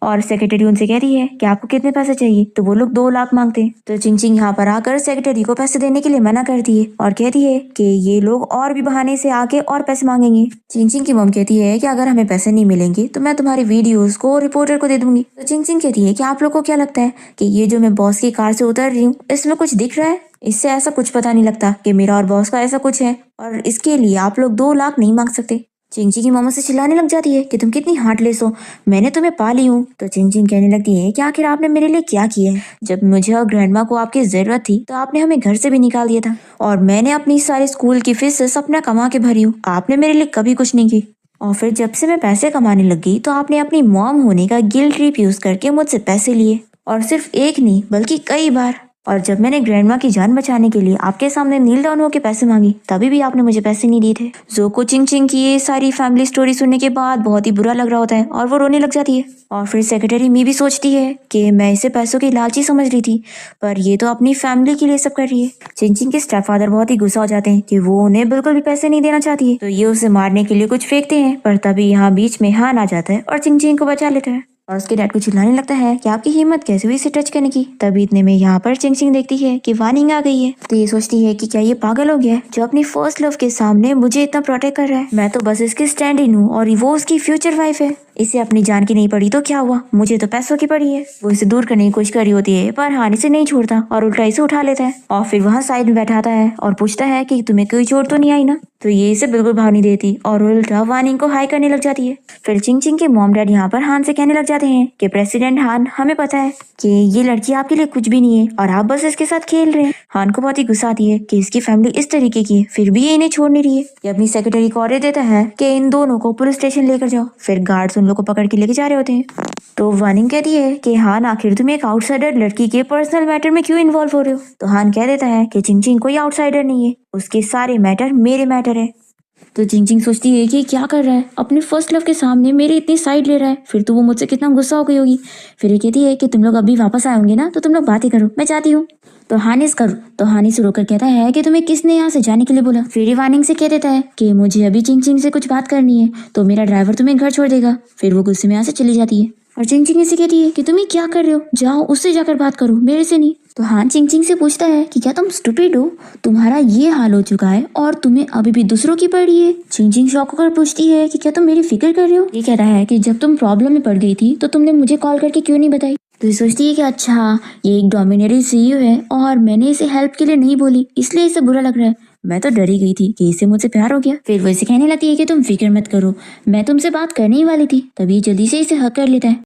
और सेक्रेटरी उनसे कहती है कि आपको कितने पैसे चाहिए, तो वो लोग 2 लाख मांगते हैं। तो चिंग यहाँ पर आकर सेक्रेटरी को पैसे देने के लिए मना करती है और कहती है कि ये लोग और भी बहाने से आके और पैसे मांगेंगे। चिंग की मॉम कहती है कि अगर हमें पैसे नहीं मिलेंगे तो मैं तुम्हारी वीडियोस को रिपोर्टर को दे दूंगी। तो चिंग कहती है कि आप लोग को क्या लगता है कि ये जो मैं बॉस की कार से उतर रही हूँ इसमें कुछ दिख रहा है? इससे ऐसा कुछ पता नहीं लगता कि मेरा और बॉस का ऐसा कुछ है, और इसके लिए आप लोग 2 लाख नहीं मांग सकते। चिंग की मामा से चिल्लाने लग जाती है कि तुम कितनी हार्टलेस हो, मैंने तुम्हें पाली हूँ। तो चिंग कहने लगती है कि आखिर आपने मेरे लिए क्या किया है? जब मुझे और ग्रैंडमा को आपकी जरूरत थी तो आपने हमें घर से भी निकाल दिया था, और मैंने अपनी सारी स्कूल की फीस अपना कमा के भरी हूँ, आपने मेरे लिए कभी कुछ नहीं की। और फिर जब से मैं पैसे कमाने लगी तो आपने अपनी मॉम होने का गिल्ट ट्रिप यूज करके मुझसे पैसे लिए, और सिर्फ एक नहीं बल्कि कई बार। और जब मैंने ग्रैंडमा की जान बचाने के लिए आपके सामने नील डाउन होकर पैसे मांगी तभी भी आपने मुझे पैसे नहीं दिए थे। जो को चिंग की ये सारी फैमिली स्टोरी सुनने के बाद बहुत ही बुरा लग रहा होता है और वो रोने लग जाती है। और फिर सेक्रेटरी मी भी सोचती है कि मैं इसे पैसों की लालची समझ रही थी, पर ये तो अपनी फैमिली के लिए सब कर रही है। चिंग के स्टेपफादर बहुत ही गुस्सा हो जाते हैं कि वो उन्हें बिल्कुल भी पैसे नहीं देना चाहती है, तो ये उसे मारने के लिए कुछ फेंकते हैं, पर तभी यहाँ बीच में हान आ जाता है और चिंग को बचा लेता है और उसके डैड को चिल्लाने लगता है कि आपकी हिम्मत कैसे हुई इसे टच करने की। तभी इतने में यहाँ पर चिंग देखती है कि वार्निंग आ गई है। तो ये सोचती है कि क्या ये पागल हो गया है जो अपनी फर्स्ट लव के सामने मुझे इतना प्रोटेक्ट कर रहा है। मैं तो बस इसकी स्टैंड इन हूँ और वो उसकी फ्यूचर वाइफ है। इसे अपनी जान की नहीं पड़ी तो क्या हुआ, मुझे तो पैसों की पड़ी है। वो इसे दूर करने की कोशिश कर रही होती है पर हान इसे नहीं छोड़ता और उल्टा इसे उठा लेता है और फिर वहाँ साइड में बैठाता है और पूछता है कि तुम्हें कोई चोट तो नहीं आई ना। तो ये इसे बिल्कुल भाव नहीं देती और उल्टा वार्निंग को हाई करने लग जाती है। फिर चिंग के मॉम डैड यहाँ पर हान से कहने लग जाते हैं कि प्रेसिडेंट हान, हमें पता है कि ये लड़की आपके लिए कुछ भी नहीं है और आप बस इसके साथ खेल रहे हैं। हान को बहुत ही गुस्सा आती है कि इसकी फैमिली इस तरीके की है फिर भी ये इन्हें छोड़ नहीं रही है। ये अपनी सेक्रेटरी को ऑर्डर देता है कि इन दोनों को पुलिस स्टेशन लेकर जाओ। फिर गार्ड्स उन लोग को पकड़ के लेके जा रहे होते हैं। तो वार्निंग कहती है कि हान, आखिर तुम एक आउटसाइडर लड़की के पर्सनल मैटर में क्यों इन्वॉल्व हो रहे हो? तो हान कह देता है कि चिंग कोई आउटसाइडर नहीं है, उसके सारे मैटर मेरे मैटर है। तो चिंग सोचती है कि क्या कर रहा है, अपने फर्स्ट लव के सामने मेरी इतनी साइड ले रहा है, फिर तो वो मुझसे कितना गुस्सा हो गई होगी। फिर ये कहती है कि तुम लोग अभी वापस आए होंगे ना, तो तुम लोग बातें करो, मैं जाती हूँ। तो हानिस करो। तो हानि से रोकर कहता है कि तुम्हें किसने यहाँ से जाने के लिए बोला। फिर वार्निंग से कह देता है कि मुझे अभी चिंग से कुछ बात करनी है, तो मेरा ड्राइवर तुम्हें घर छोड़ देगा। फिर वो गुस्से में यहाँ से चली जाती है और चिंग से कहती है कि तुम क्या कर रहे हो, जाओ उससे जाकर बात करो, मेरे से नहीं। तो हान चिंग से पूछता है कि क्या तुम स्टूपिड हो, तुम्हारा ये हाल हो चुका है और तुम्हें अभी भी दूसरों की पड़ी है। चिंग शॉक होकर पूछती है कि क्या तुम मेरी फिक्र कर रहे हो। ये कह रहा है कि जब तुम प्रॉब्लम में पड़ गई थी तो तुमने मुझे कॉल करके क्यों नहीं बताई। तो ये सोचती है कि अच्छा, ये एक डोमिनेटरी सीईओ है और मैंने इसे हेल्प के लिए नहीं बोली, इसलिए इसे बुरा लग रहा है। मैं तो डरी गई थी कि इसे मुझसे प्यार हो गया। फिर वो इसे कहने लगती है कि तुम फिक्र मत करो, मैं तुमसे बात करने ही वाली थी। तभी जल्दी से इसे हक कर लेता है।